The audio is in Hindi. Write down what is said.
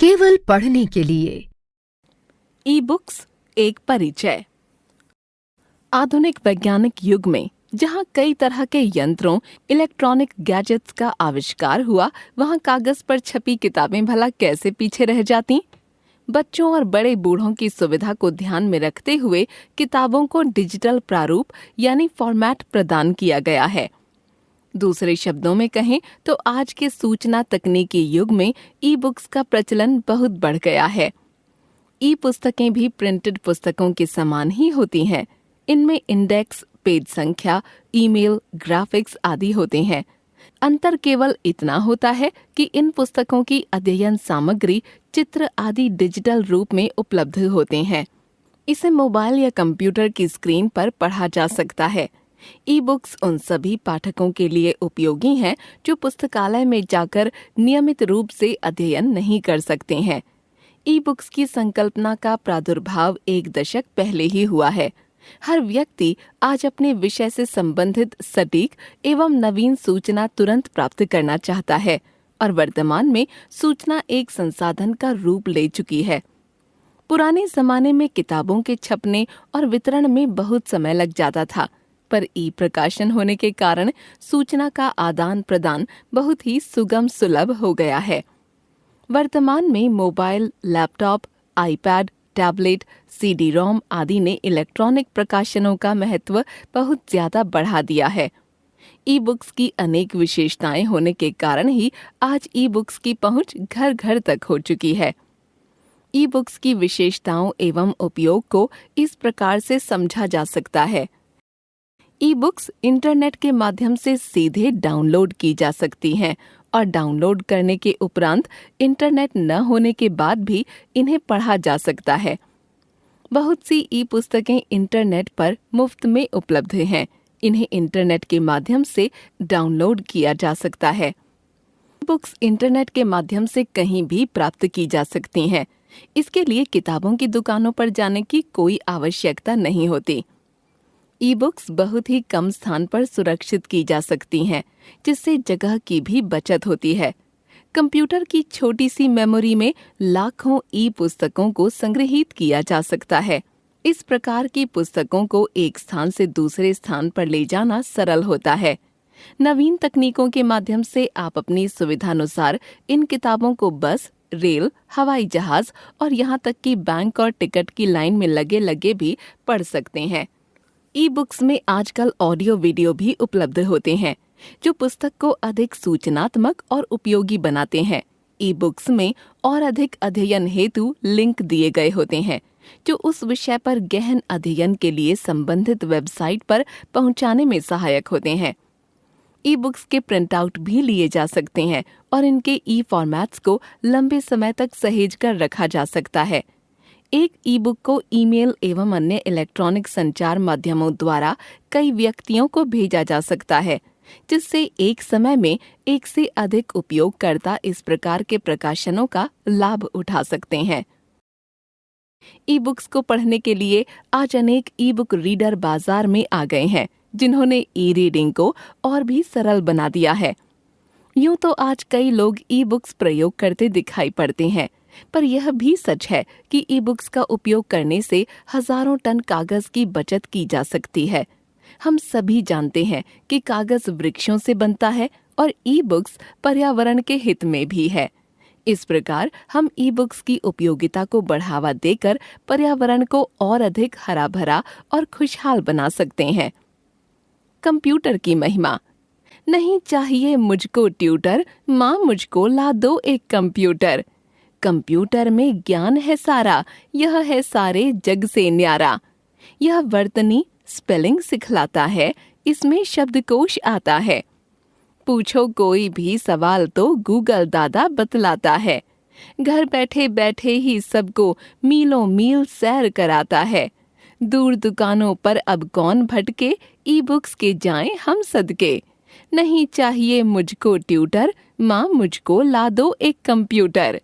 केवल पढ़ने के लिए। ई बुक्स एक परिचय। आधुनिक वैज्ञानिक युग में जहाँ कई तरह के यंत्रों, इलेक्ट्रॉनिक गैजेट्स का आविष्कार हुआ, वहाँ कागज पर छपी किताबें भला कैसे पीछे रह जाती। बच्चों और बड़े बूढ़ों की सुविधा को ध्यान में रखते हुए किताबों को डिजिटल प्रारूप यानी फॉर्मेट प्रदान किया गया है। दूसरे शब्दों में कहें तो आज के सूचना तकनीकी युग में ई बुक्स का प्रचलन बहुत बढ़ गया है। ई पुस्तकें भी प्रिंटेड पुस्तकों के समान ही होती हैं। इनमें इंडेक्स, पेज संख्या, ईमेल, ग्राफिक्स आदि होते हैं। अंतर केवल इतना होता है कि इन पुस्तकों की अध्ययन सामग्री, चित्र आदि डिजिटल रूप में उपलब्ध होते हैं। इसे मोबाइल या कंप्यूटर की स्क्रीन पर पढ़ा जा सकता है। ई बुक्स उन सभी पाठकों के लिए उपयोगी हैं जो पुस्तकालय में जाकर नियमित रूप से अध्ययन नहीं कर सकते हैं। ई बुक्स की संकल्पना का प्रादुर्भाव 1 दशक पहले ही हुआ है। हर व्यक्ति आज अपने विषय से संबंधित सटीक एवं नवीन सूचना तुरंत प्राप्त करना चाहता है और वर्तमान में सूचना एक संसाधन का रूप ले चुकी है। पुराने जमाने में किताबों के छपने और वितरण में बहुत समय लग जाता था, पर ई प्रकाशन होने के कारण सूचना का आदान प्रदान बहुत ही सुगम सुलभ हो गया है। वर्तमान में mobile, laptop, iPad, tablet, CD-ROM आदि ने इलेक्ट्रॉनिक प्रकाशनों का महत्व बहुत ज्यादा बढ़ा दिया है। ई बुक्स की अनेक विशेषताएं होने के कारण ही आज ई बुक्स की पहुंच घर घर तक हो चुकी है। ई बुक्स की विशेषताओं एवं उपयोग को इस प्रकार से समझा जा सकता है। ई बुक्स इंटरनेट के माध्यम से सीधे डाउनलोड की जा सकती हैं और डाउनलोड करने के उपरांत इंटरनेट न होने के बाद भी इन्हें पढ़ा जा सकता है। बहुत सी ई पुस्तकें इंटरनेट पर मुफ्त में उपलब्ध हैं। इन्हें इंटरनेट के माध्यम से डाउनलोड किया जा सकता है। बुक्स इंटरनेट के माध्यम से कहीं भी प्राप्त की जा सकती हैं। इसके लिए किताबों की दुकानों पर जाने की कोई आवश्यकता नहीं होती। ई बुक्स बहुत ही कम स्थान पर सुरक्षित की जा सकती हैं, जिससे जगह की भी बचत होती है। कंप्यूटर की छोटी सी मेमोरी में लाखों ई पुस्तकों को संग्रहित किया जा सकता है। इस प्रकार की पुस्तकों को एक स्थान से दूसरे स्थान पर ले जाना सरल होता है। नवीन तकनीकों के माध्यम से आप अपनी सुविधानुसार इन किताबों को बस, रेल, हवाई जहाज और यहाँ तक कि बैंक और टिकट की लाइन में लगे लगे भी पढ़ सकते हैं। ई बुक्स में आजकल ऑडियो वीडियो भी उपलब्ध होते हैं, जो पुस्तक को अधिक सूचनात्मक और उपयोगी बनाते हैं। ई बुक्स में और अधिक अध्ययन हेतु लिंक दिए गए होते हैं, जो उस विषय पर गहन अध्ययन के लिए संबंधित वेबसाइट पर पहुंचाने में सहायक होते हैं। ई बुक्स के प्रिंट आउट भी लिए जा सकते हैं और इनके ई फॉर्मेट्स को लंबे समय तक सहेज कर रखा जा सकता है। एक ई बुक को ईमेल एवं अन्य इलेक्ट्रॉनिक संचार माध्यमों द्वारा कई व्यक्तियों को भेजा जा सकता है, जिससे एक समय में एक से अधिक उपयोगकर्ता इस प्रकार के प्रकाशनों का लाभ उठा सकते हैं। ई बुक्स को पढ़ने के लिए आज अनेक ई बुक रीडर बाजार में आ गए हैं, जिन्होंने ई रीडिंग को और भी सरल बना दिया है। यूं तो आज कई लोग ई बुक्स प्रयोग करते दिखाई पड़ते हैं, पर यह भी सच है कि ई बुक्स का उपयोग करने से हजारों टन कागज की बचत की जा सकती है। हम सभी जानते हैं कि कागज वृक्षों से बनता है और ई बुक्स पर्यावरण के हित में भी है। इस प्रकार हम ई बुक्स की उपयोगिता को बढ़ावा देकर पर्यावरण को और अधिक हरा भरा और खुशहाल बना सकते हैं। कंप्यूटर की महिमा। नहीं चाहिए मुझको ट्यूटर, माँ मुझको ला दो एक कंप्यूटर। कंप्यूटर में ज्ञान है सारा, यह है सारे जग से न्यारा। यह वर्तनी स्पेलिंग सिखलाता है, इसमें शब्दकोश आता है। पूछो कोई भी सवाल तो गूगल दादा बतलाता है। घर बैठे बैठे ही सबको मीलों मील सैर कराता है। दूर दुकानों पर अब कौन भटके, ई बुक्स के जाएं हम सदके। नहीं चाहिए मुझको ट्यूटर, माँ मुझको ला दो एक कंप्यूटर।